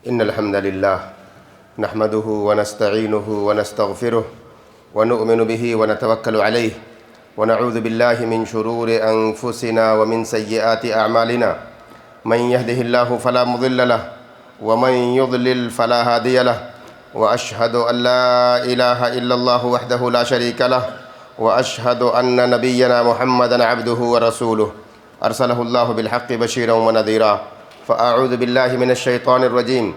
إن الحمد لله نحمده ونستعينه ونستغفره ونؤمن به ونتوكل عليه ونعوذ بالله من شرور أنفسنا ومن سيئات أعمالنا من يهده الله فلا مضل له ومن يضلل فلا هادي له وأشهد أن لا إله إلا الله وحده لا شريك له وأشهد أن نبينا محمدا عبده ورسوله أرسله الله بالحق بشيرا ونذيرا فأعوذ بالله من الشيطان الرجيم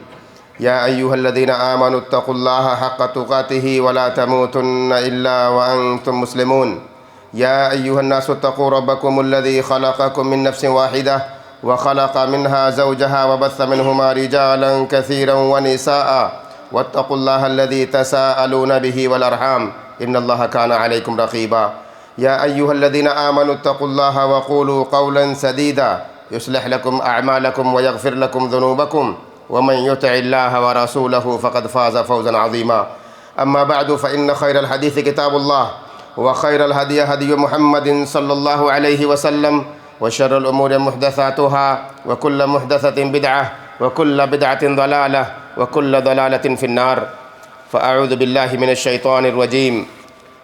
يا أيها الذين آمنوا اتقوا الله حق تقاته ولا تموتن إلا وأنتم مسلمون يا أيها الناس اتقوا ربكم الذي خلقكم من نفس واحدة وخلق منها زوجها وبث منهما رجالا كثيرا ونساء واتقوا الله الذي تساءلون به والأرحام إن الله كان عليكم رقيبا يا أيها الذين آمنوا اتقوا الله وقولوا قولا سديدا يصلح لكم أعمالكم ويغفر لكم ذنوبكم ومن يطع الله ورسوله فقد فاز فوزا عظيما أما بعد فإن خير الحديث كتاب الله وخير الهدي هدي محمد صلى الله عليه وسلم وشر الأمور محدثاتها وكل محدثة بدعة وكل بدعة ضلالة وكل ضلالة في النار فأعوذ بالله من الشيطان الرجيم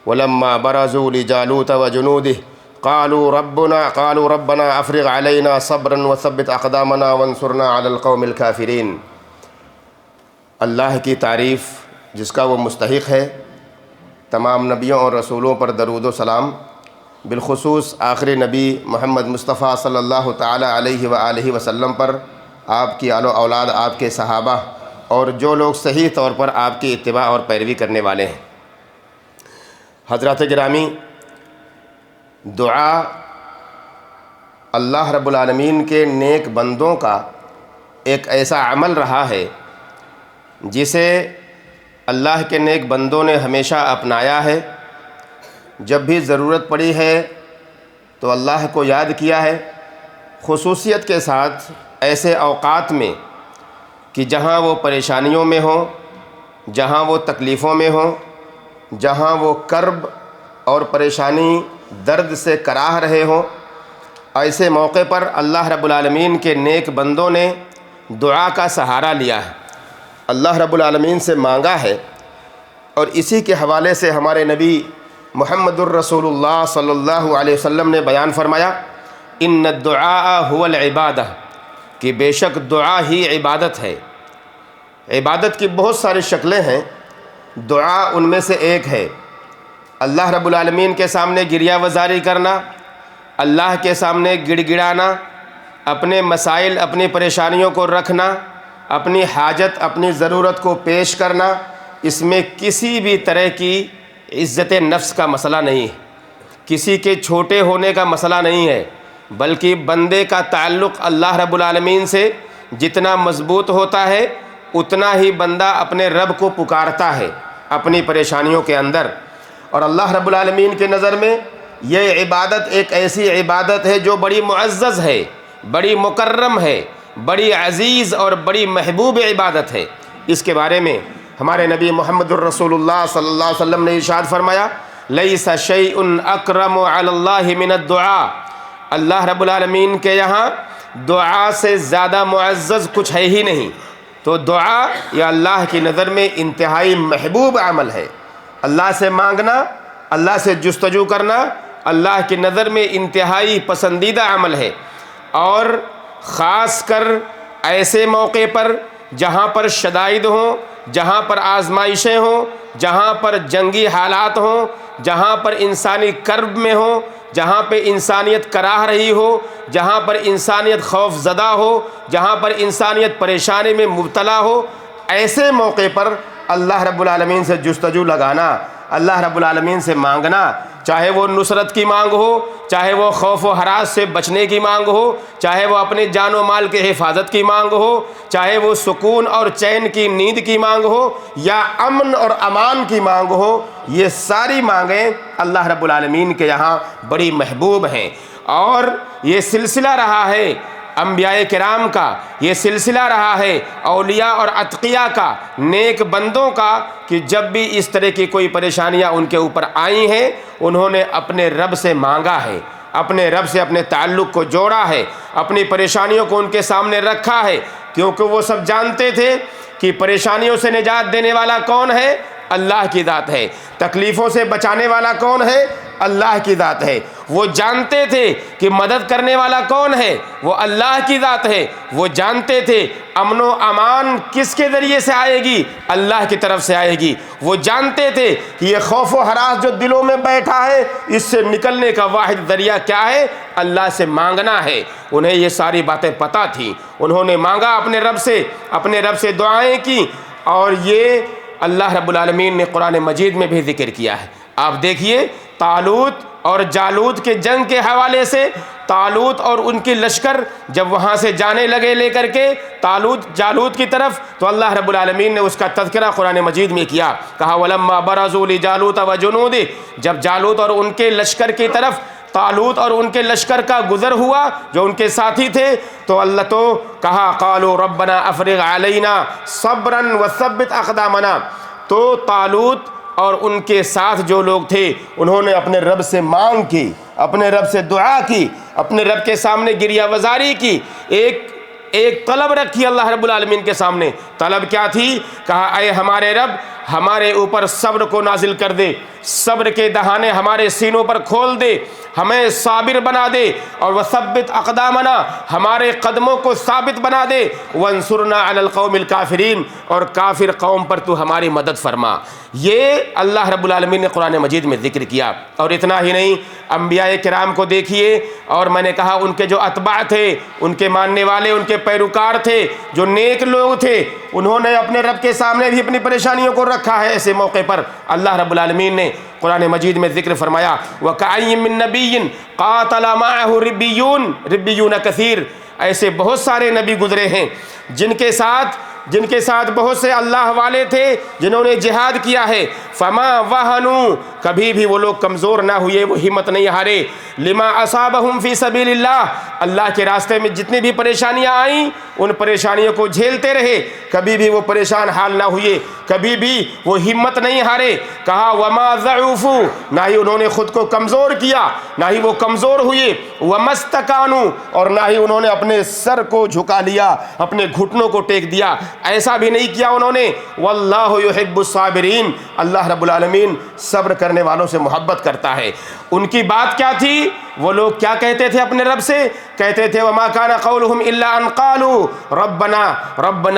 ولما برزوا لجالوت وجنوده قالوا ربنا افرغ علينا صبرا وثبت اقدامنا وانصرنا على القوم الكافرين۔ اللہ کی تعریف جس کا وہ مستحق ہے، تمام نبیوں اور رسولوں پر درود و سلام، بالخصوص آخری نبی محمد مصطفیٰ صلی اللہ تعالی علیہ وآلہ وسلم پر، آپ کی آل و اولاد، آپ کے صحابہ اور جو لوگ صحیح طور پر آپ کی اتباع اور پیروی کرنے والے ہیں۔ حضرات گرامی، دعا اللہ رب العالمین کے نیک بندوں کا ایک ایسا عمل رہا ہے جسے اللہ کے نیک بندوں نے ہمیشہ اپنایا ہے۔ جب بھی ضرورت پڑی ہے تو اللہ کو یاد کیا ہے، خصوصیت کے ساتھ ایسے اوقات میں کہ جہاں وہ پریشانیوں میں ہوں، جہاں وہ تکلیفوں میں ہوں، جہاں وہ کرب اور پریشانی درد سے کراہ رہے ہوں، ایسے موقع پر اللہ رب العالمین کے نیک بندوں نے دعا کا سہارا لیا ہے، اللہ رب العالمین سے مانگا ہے۔ اور اسی کے حوالے سے ہمارے نبی محمد الرسول اللہ صلی اللہ علیہ وسلم نے بیان فرمایا، ان الدعاء هو العبادہ، کہ بے شک دعا ہی عبادت ہے۔ عبادت کی بہت ساری شکلیں ہیں، دعا ان میں سے ایک ہے۔ اللہ رب العالمین کے سامنے گریہ وزاری کرنا، اللہ کے سامنے گڑ گڑانا، اپنے مسائل، اپنی پریشانیوں کو رکھنا، اپنی حاجت، اپنی ضرورت کو پیش کرنا، اس میں کسی بھی طرح کی عزت نفس کا مسئلہ نہیں ہے، کسی کے چھوٹے ہونے کا مسئلہ نہیں ہے، بلکہ بندے کا تعلق اللہ رب العالمین سے جتنا مضبوط ہوتا ہے اتنا ہی بندہ اپنے رب کو پکارتا ہے اپنی پریشانیوں کے اندر۔ اور اللہ رب العالمین کے نظر میں یہ عبادت ایک ایسی عبادت ہے جو بڑی معزز ہے، بڑی مکرم ہے، بڑی عزیز اور بڑی محبوب عبادت ہے۔ اس کے بارے میں ہمارے نبی محمد الرسول اللہ صلی اللہ علیہ وسلم نے ارشاد فرمایا، لیس شیء اکرم علی اللہ من الدعاء، اللہ رب العالمین کے یہاں دعا سے زیادہ معزز کچھ ہے ہی نہیں۔ تو دعا یہ اللہ کی نظر میں انتہائی محبوب عمل ہے۔ اللہ سے مانگنا، اللہ سے جستجو کرنا اللہ کی نظر میں انتہائی پسندیدہ عمل ہے، اور خاص کر ایسے موقع پر جہاں پر شدائد ہوں، جہاں پر آزمائشیں ہوں، جہاں پر جنگی حالات ہوں، جہاں پر انسانی کرب میں ہوں، جہاں پہ انسانیت کراہ رہی ہو، جہاں پر انسانیت خوف زدہ ہو، جہاں پر انسانیت پریشانی میں مبتلا ہو، ایسے موقع پر اللہ رب العالمین سے جستجو لگانا، اللہ رب العالمین سے مانگنا، چاہے وہ نصرت کی مانگ ہو، چاہے وہ خوف و ہراس سے بچنے کی مانگ ہو، چاہے وہ اپنے جان و مال کے حفاظت کی مانگ ہو، چاہے وہ سکون اور چین کی نیند کی مانگ ہو، یا امن اور امان کی مانگ ہو، یہ ساری مانگیں اللہ رب العالمین کے یہاں بڑی محبوب ہیں۔ اور یہ سلسلہ رہا ہے انبیاء کرام کا، یہ سلسلہ رہا ہے اولیاء اور اتقیاء کا، نیک بندوں کا، کہ جب بھی اس طرح کی کوئی پریشانیاں ان کے اوپر آئی ہیں انہوں نے اپنے رب سے مانگا ہے، اپنے رب سے اپنے تعلق کو جوڑا ہے، اپنی پریشانیوں کو ان کے سامنے رکھا ہے، کیونکہ وہ سب جانتے تھے کہ پریشانیوں سے نجات دینے والا کون ہے؟ اللہ کی ذات ہے۔ تکلیفوں سے بچانے والا کون ہے؟ اللہ کی ذات ہے۔ وہ جانتے تھے کہ مدد کرنے والا کون ہے؟ وہ اللہ کی ذات ہے۔ وہ جانتے تھے امن و امان کس کے ذریعے سے آئے گی؟ اللہ کی طرف سے آئے گی۔ وہ جانتے تھے کہ یہ خوف و ہراس جو دلوں میں بیٹھا ہے، اس سے نکلنے کا واحد ذریعہ کیا ہے؟ اللہ سے مانگنا ہے۔ انہیں یہ ساری باتیں پتہ تھیں۔ انہوں نے مانگا اپنے رب سے دعائیں کی، اور یہ اللہ رب العالمین نے قرآن مجید میں بھی ذکر کیا ہے۔ آپ دیکھیے طالوت اور جالوت کے جنگ کے حوالے سے، طالوت اور ان کی لشکر جب وہاں سے جانے لگے لے کر کے جالوت کی طرف، تو اللہ رب العالمین نے اس کا تذکرہ قرآن مجید میں کیا۔ کہا وَلَمَّا بَرَزُوا لِجَالُوتَ وَجُنُودِهِ، جب جالوت اور ان کے لشکر کی طرف طالوت اور ان کے لشکر کا گزر ہوا جو ان کے ساتھی تھے، تو اللہ تو کہا قالوا ربنا افرغ علینا صبرا وثبت اقدامنا، تو طالوت اور ان کے ساتھ جو لوگ تھے انہوں نے اپنے رب سے مانگ کی، اپنے رب سے دعا کی، اپنے رب کے سامنے گریہ وزاری کی، ایک طلب رکھی اللہ رب العالمین کے سامنے۔ طلب کیا تھی؟ کہا اے ہمارے رب، ہمارے اوپر صبر کو نازل کر دے، صبر کے دہانے ہمارے سینوں پر کھول دے، ہمیں صابر بنا دے، اور وثبت اقدامنا، ہمارے قدموں کو ثابت بنا دے، وانصرنا علی القوم الکافرین، اور کافر قوم پر تو ہماری مدد فرما۔ یہ اللہ رب العالمین نے قرآن مجید میں ذکر کیا۔ اور اتنا ہی نہیں، انبیاء کرام کو دیکھیے، اور میں نے کہا ان کے جو اتباع تھے، ان کے ماننے والے، ان کے پیروکار تھے، جو نیک لوگ تھے، انہوں نے اپنے رب کے سامنے بھی اپنی پریشانیوں کو رکھا ہے۔ ایسے موقع پر اللہ رب العالمین نے قرآن مجید میں ذکر فرمایا وَكَأَيٍّ مِّن نَبِيٍّ قَاتَلَ مَعَهُ رِبِّيُّونَ كَثِيرٌ، ایسے بہت سارے نبی گزرے ہیں جن کے ساتھ بہت سے اللہ والے تھے جنہوں نے جہاد کیا ہے۔ فما وہنوا، کبھی بھی وہ لوگ کمزور نہ ہوئے، وہ ہمت نہیں ہارے۔ لما اصابہم فی سبیل اللہ، اللہ کے راستے میں جتنی بھی پریشانیاں آئیں ان پریشانیوں کو جھیلتے رہے، کبھی بھی وہ پریشان حال نہ ہوئے، کبھی بھی وہ ہمت نہیں ہارے۔ کہا وما ضعفوا، نہ ہی انہوں نے خود کو کمزور کیا، نہ ہی وہ کمزور ہوئے، وما استکانوا، اور نہ ہی انہوں نے اپنے سر کو جھکا لیا، اپنے گھٹنوں کو ٹیک دیا، ایسا بھی نہیں کیا انہوں نے۔ واللہ یحب الصابرین، اللہ رب العالمین صبر کرنے والوں سے محبت کرتا ہے۔ ان کی بات کیا تھی؟ وہ لوگ کیا کہتے تھے اپنے رب سے؟ کہتے تھے وما کان قولہم الا ان قالوا ربنا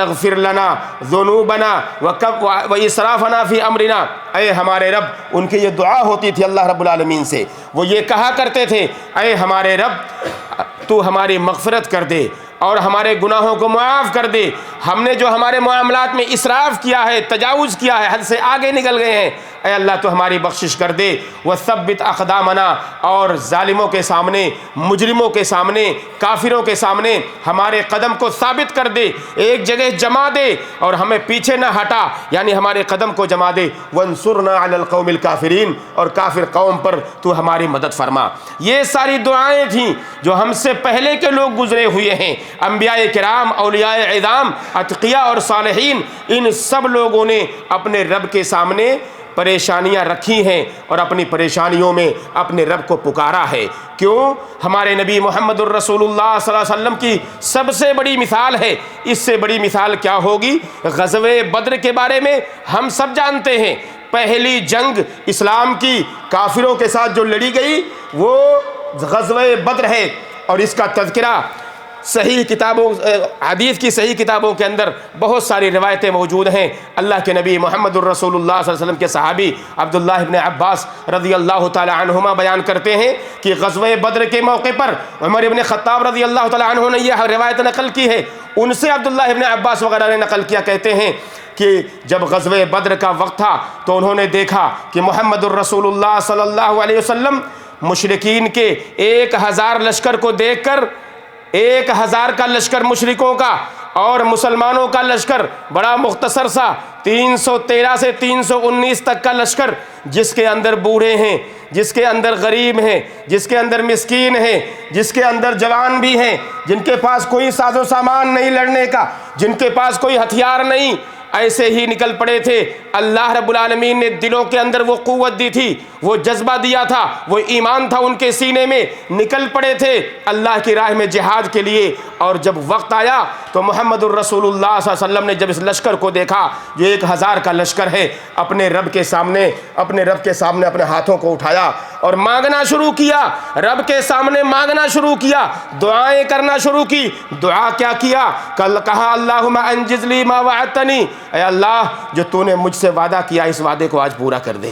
اغفر لنا ذنوبنا واسرافنا فی امرنا، اے ہمارے رب، ان کی یہ دعا ہوتی تھی اللہ رب العالمین سے، وہ یہ کہا کرتے تھے اے ہمارے رب تو ہماری مغفرت کر دے اور ہمارے گناہوں کو معاف کر دے، ہم نے جو ہمارے معاملات میں اسراف کیا ہے، تجاوز کیا ہے، حد سے آگے نکل گئے ہیں، اے اللہ تو ہماری بخشش کر دے۔ وثبت اقدامنا، اور ظالموں کے سامنے، مجرموں کے سامنے، کافروں کے سامنے ہمارے قدم کو ثابت کر دے، ایک جگہ جما دے اور ہمیں پیچھے نہ ہٹا، یعنی ہمارے قدم کو جما دے۔ وانصرنا علی القوم الکافرین، اور کافر قوم پر تو ہماری مدد فرما۔ یہ ساری دعائیں تھیں جو ہم سے پہلے کے لوگ گزرے ہوئے ہیں، انبیاء کرام، اولیاء اعظام، اتقیاء اور صالحین، ان سب لوگوں نے اپنے رب کے سامنے پریشانیاں رکھی ہیں اور اپنی پریشانیوں میں اپنے رب کو پکارا ہے۔ کیوں؟ ہمارے نبی محمد الرسول اللہ صلی اللہ علیہ وسلم کی سب سے بڑی مثال ہے۔ اس سے بڑی مثال کیا ہوگی؟ غزوہ بدر کے بارے میں ہم سب جانتے ہیں، پہلی جنگ اسلام کی کافروں کے ساتھ جو لڑی گئی وہ غزوہ بدر ہے، اور اس کا تذکرہ صحیح کتابوں، حدیث کی صحیح کتابوں کے اندر بہت ساری روایتیں موجود ہیں۔ اللہ کے نبی محمد الرسول اللہ صلی اللہ علیہ وسلم کے صحابی عبداللہ ابن عباس رضی اللہ تعالی عنہما بیان کرتے ہیں کہ غزوہ بدر کے موقع پر عمر ابن خطاب رضی اللہ تعالی عنہ نے یہ روایت نقل کی ہے، ان سے عبداللہ ابن عباس وغیرہ نے نقل کیا، کہتے ہیں کہ جب غزوہ بدر کا وقت تھا تو انہوں نے دیکھا کہ محمد الرسول اللہ صلی اللہ علیہ وسلم مشرکین کے 1000 لشکر کو دیکھ کر، 1000 کا لشکر مشرکوں کا اور مسلمانوں کا لشکر بڑا مختصر سا 313 سے 319 تک کا لشکر، جس کے اندر بوڑھے ہیں، جس کے اندر غریب ہیں، جس کے اندر مسکین ہیں، جس کے اندر جوان بھی ہیں، جن کے پاس کوئی ساز و سامان نہیں لڑنے کا، جن کے پاس کوئی ہتھیار نہیں، ایسے ہی نکل پڑے تھے۔ اللہ رب العالمین نے دلوں کے اندر وہ قوت دی تھی، وہ جذبہ دیا تھا، وہ ایمان تھا ان کے سینے میں، نکل پڑے تھے اللہ کی راہ میں جہاد کے لیے۔ اور جب وقت آیا تو محمد الرسول اللہ صلی اللہ علیہ وسلم نے جب اس لشکر کو دیکھا جو 1000 کا لشکر ہے، اپنے رب کے سامنے اپنے ہاتھوں کو اٹھایا اور مانگنا شروع کیا، رب کے سامنے مانگنا شروع کیا، دعائیں کرنا شروع کی۔ دعا کیا کیا؟ کہا اللہم انجز لی ما وعدتنی، اے اللہ جو تو نے مجھ سے وعدہ کیا اس وعدے کو آج پورا کر دے،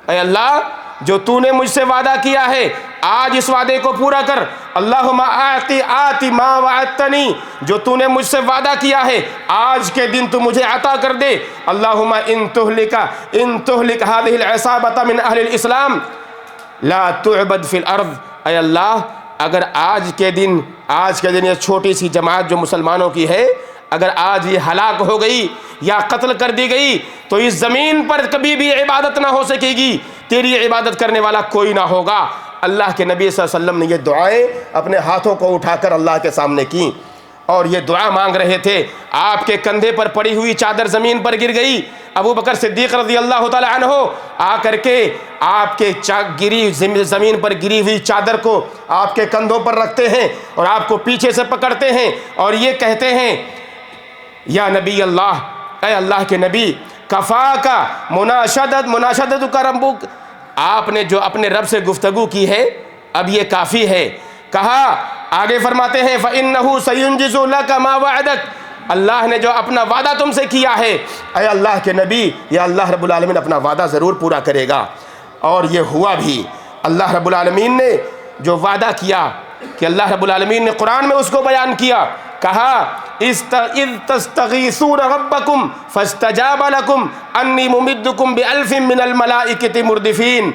اے اللہ جو تو نے مجھ سے وعدہ کیا ہے آج اس وعدے کو پورا کر۔ اللہم آتی ما وعدتنی، جو تو نے مجھ سے وعدہ کیا ہے آج کے دن تو مجھے عطا کر دے۔ اللہم ان تہلک هذه العصابۃ من اہل الاسلام لا تعبد فی الارض، اے اللہ اگر آج کے دن یہ چھوٹی سی جماعت جو مسلمانوں کی ہے اگر آج یہ ہلاک ہو گئی یا قتل کر دی گئی تو اس زمین پر کبھی بھی عبادت نہ ہو سکے گی، تیری عبادت کرنے والا کوئی نہ ہوگا۔ اللہ کے نبی صلی اللہ علیہ وسلم نے یہ دعائیں اپنے ہاتھوں کو اٹھا کر اللہ کے سامنے کی اور یہ دعا مانگ رہے تھے۔ آپ کے کندھے پر پڑی ہوئی چادر زمین پر گر گئی، ابو بکر صدیق رضی اللہ تعالی عنہ آ کر کے آپ کے زمین پر گری ہوئی چادر کو آپ کے کندھوں پر رکھتے ہیں اور آپ کو پیچھے سے پکڑتے ہیں اور یہ کہتے ہیں یا نبی اللہ، اے اللہ کے نبی، کفا کا مناشدت کا ربک، آپ نے جو اپنے رب سے گفتگو کی ہے اب یہ کافی ہے۔ کہا آگے فرماتے ہیں فَإِنَّهُ سَيُنْجِزُ لَكَ مَا وَعَدَكَ، اللہ نے جو اپنا وعدہ تم سے کیا ہے اے اللہ کے نبی یا اللہ رب العالمین اپنا وعدہ ضرور پورا کرے گا۔ اور یہ ہوا بھی، اللہ رب العالمین نے جو وعدہ کیا کہ اللہ رب العالمین نے قرآن میں اس کو بیان کیا، کہا اِذْ تَسْتَغِيثُونَ رَبَّكُمْ فَاسْتَجَابَ لَكُمْ أَنِّي مُمِدُّكُمْ بِأَلْفٍ مِّنَ الْمَلَائِكَةِ مُرْدِفِينَ۔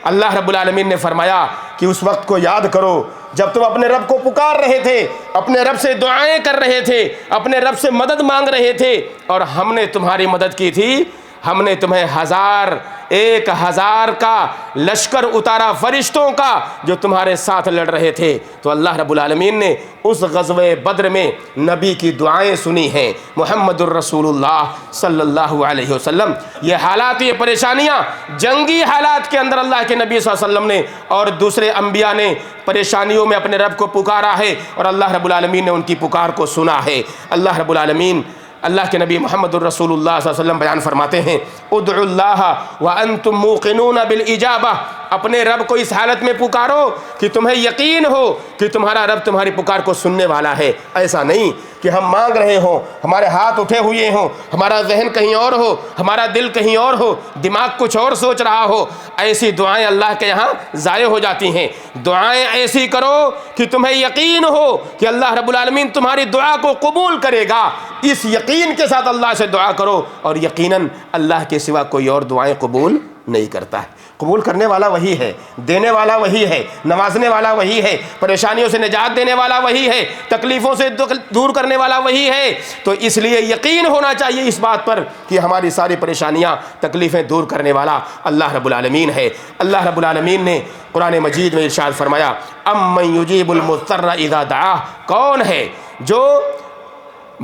اللہ رب العالمین نے فرمایا کہ اس وقت کو یاد کرو جب تم اپنے رب کو پکار رہے تھے، اپنے رب سے دعائیں کر رہے تھے، اپنے رب سے مدد مانگ رہے تھے اور ہم نے تمہاری مدد کی تھی، ہم نے تمہیں 1000 کا لشکر اتارا فرشتوں کا جو تمہارے ساتھ لڑ رہے تھے۔ تو اللہ رب العالمین نے اس غزوہ بدر میں نبی کی دعائیں سنی ہیں، محمد الرسول اللہ صلی اللہ علیہ وسلم۔ یہ حالات، یہ پریشانیاں جنگی حالات کے اندر اللہ کے نبی صلی اللہ علیہ وسلم نے اور دوسرے انبیاء نے پریشانیوں میں اپنے رب کو پکارا ہے اور اللہ رب العالمین نے ان کی پکار کو سنا ہے۔ اللہ رب العالمین، اللہ کے نبی محمد الرسول اللہ صلی اللہ علیہ وسلم بیان فرماتے ہیں ادعوا اللہ وانتم موقنون بالاجابہ، اپنے رب کو اس حالت میں پکارو کہ تمہیں یقین ہو کہ تمہارا رب تمہاری پکار کو سننے والا ہے۔ ایسا نہیں کہ ہم مانگ رہے ہوں، ہمارے ہاتھ اٹھے ہوئے ہوں، ہمارا ذہن کہیں اور ہو، ہمارا دل کہیں اور ہو، دماغ کچھ اور سوچ رہا ہو، ایسی دعائیں اللہ کے یہاں ضائع ہو جاتی ہیں۔ دعائیں ایسی کرو کہ تمہیں یقین ہو کہ اللہ رب العالمین تمہاری دعا کو قبول کرے گا، اس یقین کے ساتھ اللہ سے دعا کرو، اور یقیناً اللہ کے سوا کوئی اور دعائیں قبول نہیں کرتا ہے۔ قبول کرنے والا وہی ہے، دینے والا وہی ہے، نوازنے والا وہی ہے، پریشانیوں سے نجات دینے والا وہی ہے، تکلیفوں سے دور کرنے والا وہی ہے۔ تو اس لیے یقین ہونا چاہیے اس بات پر کہ ہماری ساری پریشانیاں، تکلیفیں دور کرنے والا اللہ رب العالمین ہے۔ اللہ رب العالمین نے قرآن مجید میں ارشاد فرمایا امن یجیب المضطر اذا دعاہ، کون ہے جو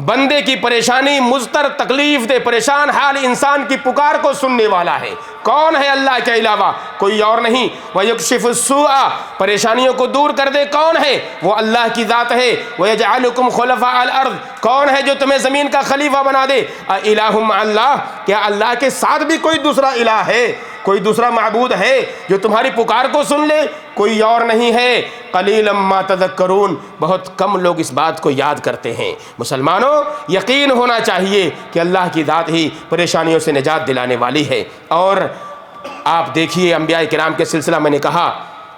بندے کی پریشانی، مضطر، تکلیف دے، پریشان حال انسان کی پکار کو سننے والا ہے؟ کون ہے اللہ کے علاوہ؟ کوئی اور نہیں۔ وَيَكْشِفُ السُّوءَ، پریشانیوں کو دور کر دے، کون ہے؟ وہ اللہ کی ذات ہے۔ وَيَجْعَلُكُمْ خُلَفَاءَ الْأَرْضِ، کون ہے جو تمہیں زمین کا خلیفہ بنا دے؟ اِلَٰهٌ مَّعَ اللَّهِ، کیا اللہ کے ساتھ بھی کوئی دوسرا الہ ہے، کوئی دوسرا معبود ہے جو تمہاری پکار کو سن لے؟ کوئی اور نہیں ہے۔ قلیلا ما تذکرون، بہت کم لوگ اس بات کو یاد کرتے ہیں۔ مسلمانوں، یقین ہونا چاہیے کہ اللہ کی ذات ہی پریشانیوں سے نجات دلانے والی ہے۔ اور آپ دیکھیے انبیاء کرام کے سلسلہ میں نے کہا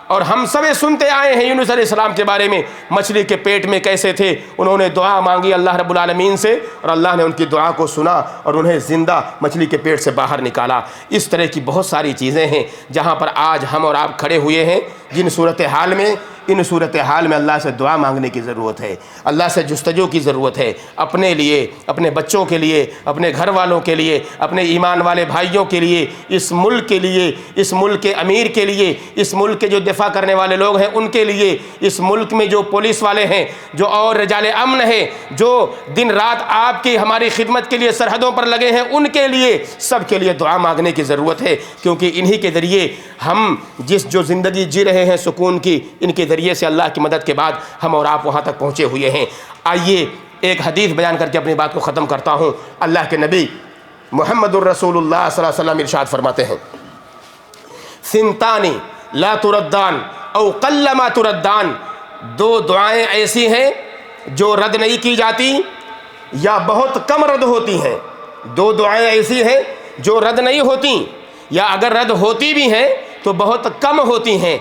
اور ہم سب سنتے آئے ہیں یونس علیہ السلام کے بارے میں، مچھلی کے پیٹ میں کیسے تھے، انہوں نے دعا مانگی اللہ رب العالمین سے اور اللہ نے ان کی دعا کو سنا اور انہیں زندہ مچھلی کے پیٹ سے باہر نکالا۔ اس طرح کی بہت ساری چیزیں ہیں جہاں پر آج ہم اور آپ کھڑے ہوئے ہیں، جن صورتحال میں ان صورتحال میں اللہ سے دعا مانگنے کی ضرورت ہے، اللہ سے جستجو کی ضرورت ہے، اپنے لیے، اپنے بچوں کے لیے، اپنے گھر والوں کے لیے، اپنے ایمان والے بھائیوں کے لیے، اس ملک کے لیے، اس ملک کے امیر کے لیے، اس ملک کے جو دفاع کرنے والے لوگ ہیں ان کے لیے، اس ملک میں جو پولیس والے ہیں، جو اور رجال امن ہیں، جو دن رات آپ کی ہماری خدمت کے لیے سرحدوں پر لگے ہیں، ان کے لیے، سب کے لیے دعا مانگنے کی ضرورت ہے، کیونکہ انہی کے ذریعے ہم جو زندگی جی رہے ہیں سکون کی، ان کے ذریعے سے اللہ کی مدد کے بعد ہم اور آپ وہاں تک پہنچے ہوئے ہیں۔ آئیے ایک حدیث بیان کر کے اپنی بات کو ختم کرتا ہوں۔ اللہ کے نبی محمد الرسول اللہ صلی اللہ علیہ وسلم ارشاد فرماتے ہیں، سنتانی لا تردان او قلما تردان، دو دعائیں ایسی ہیں جو رد نہیں کی جاتی یا بہت کم رد ہوتی ہیں۔ دو دعائیں ایسی ہیں جو رد نہیں ہوتی یا اگر رد ہوتی بھی ہیں تو بہت کم ہوتی ہیں۔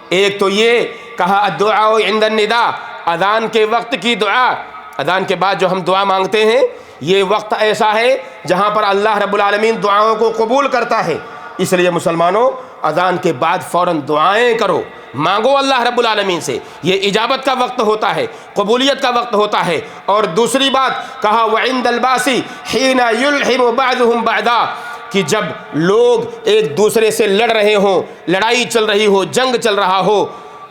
ایک تو یہ کہا الدعاء عند النداء، اذان کے وقت کی دعا، اذان کے بعد جو ہم دعا مانگتے ہیں یہ وقت ایسا ہے جہاں پر اللہ رب العالمین دعاؤں کو قبول کرتا ہے، اس لیے مسلمانوں اذان کے بعد فوراً دعائیں کرو، مانگو اللہ رب العالمین سے، یہ اجابت کا وقت ہوتا ہے، قبولیت کا وقت ہوتا ہے۔ اور دوسری بات کہا وعند الباس حین یلحم بعضهم بعضا، کہ جب لوگ ایک دوسرے سے لڑ رہے ہوں، لڑائی چل رہی ہو، جنگ چل رہا ہو،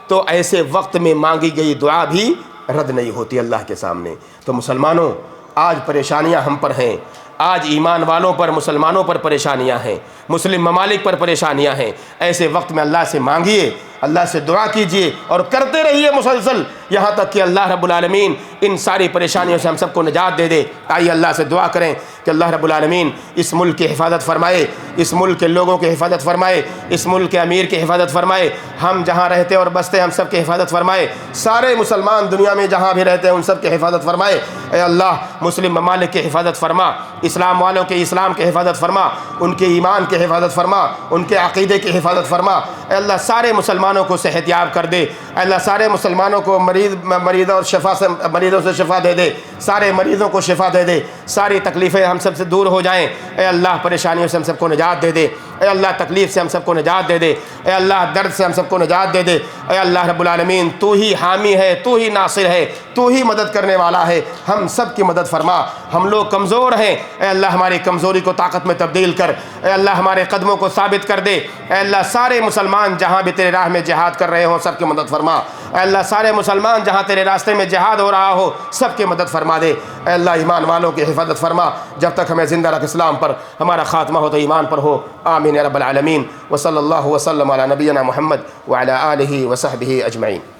تو ایسے وقت میں مانگی گئی دعا بھی رد نہیں ہوتی اللہ کے سامنے۔ تو مسلمانوں آج پریشانیاں ہم پر ہیں، آج ایمان والوں پر، مسلمانوں پر پریشانیاں ہیں، مسلم ممالک پر پریشانیاں ہیں۔ ایسے وقت میں اللہ سے مانگیے، اللہ سے دعا کیجئے اور کرتے رہیے مسلسل، یہاں تک کہ اللہ رب العالمین ان ساری پریشانیوں سے ہم سب کو نجات دے دے۔ آئیے اللہ سے دعا کریں کہ اللہ رب العالمین اس ملک کی حفاظت فرمائے، اس ملک کے لوگوں کی حفاظت فرمائے، اس ملک کے امیر کی حفاظت فرمائے، ہم جہاں رہتے اور بستے ہم سب کی حفاظت فرمائے، سارے مسلمان دنیا میں جہاں بھی رہتے ہیں ان سب کی حفاظت فرمائے۔ اے اللہ مسلم ممالک کی حفاظت فرما، اسلام والوں کے اسلام کی حفاظت فرما، ان کے ایمان کی حفاظت فرما، ان کے عقیدے کی حفاظت فرما۔ اے اللہ سارے مسلمانوں کو صحت یاب کر دے، اے اللہ سارے مسلمانوں کو مریضوں سے شفا دے دے، سارے مریضوں کو شفا دے دے، ساری تکلیفیں ہم سب سے دور ہو جائیں۔ اے اللہ پریشانیوں سے ہم سب کو نجات دے دے، اے اللہ تکلیف سے ہم سب کو نجات دے دے، اے اللہ درد سے ہم سب کو نجات دے دے۔ اے اللہ رب العالمین تو ہی حامی ہے، تو ہی ناصر ہے، تو ہی مدد کرنے والا ہے، ہم سب کی مدد فرما۔ ہم لوگ کمزور ہیں، اے اللہ ہماری کمزوری کو طاقت میں تبدیل کر، اے اللہ ہمارے قدموں کو ثابت کر دے۔ اے اللہ سارے مسلمان جہاں بھی تیرے راہ میں جہاد کر رہے ہوں سب کی مدد فرما۔ اے اللہ سارے مسلمان جہاں تیرے راستے میں جہاد ہو رہا ہو سب کی مدد فرما دے۔ اے اللہ ایمان والوں کی حفاظت فرما، جب تک ہمیں زندہ رکھ اسلام پر، ہمارا خاتمہ ہو تو ایمان پر ہو۔ آمین یا رب العالمین۔ وصلی اللہ وسلم علی نبینا محمد وعلی آلہ وصحبہ اجمعین۔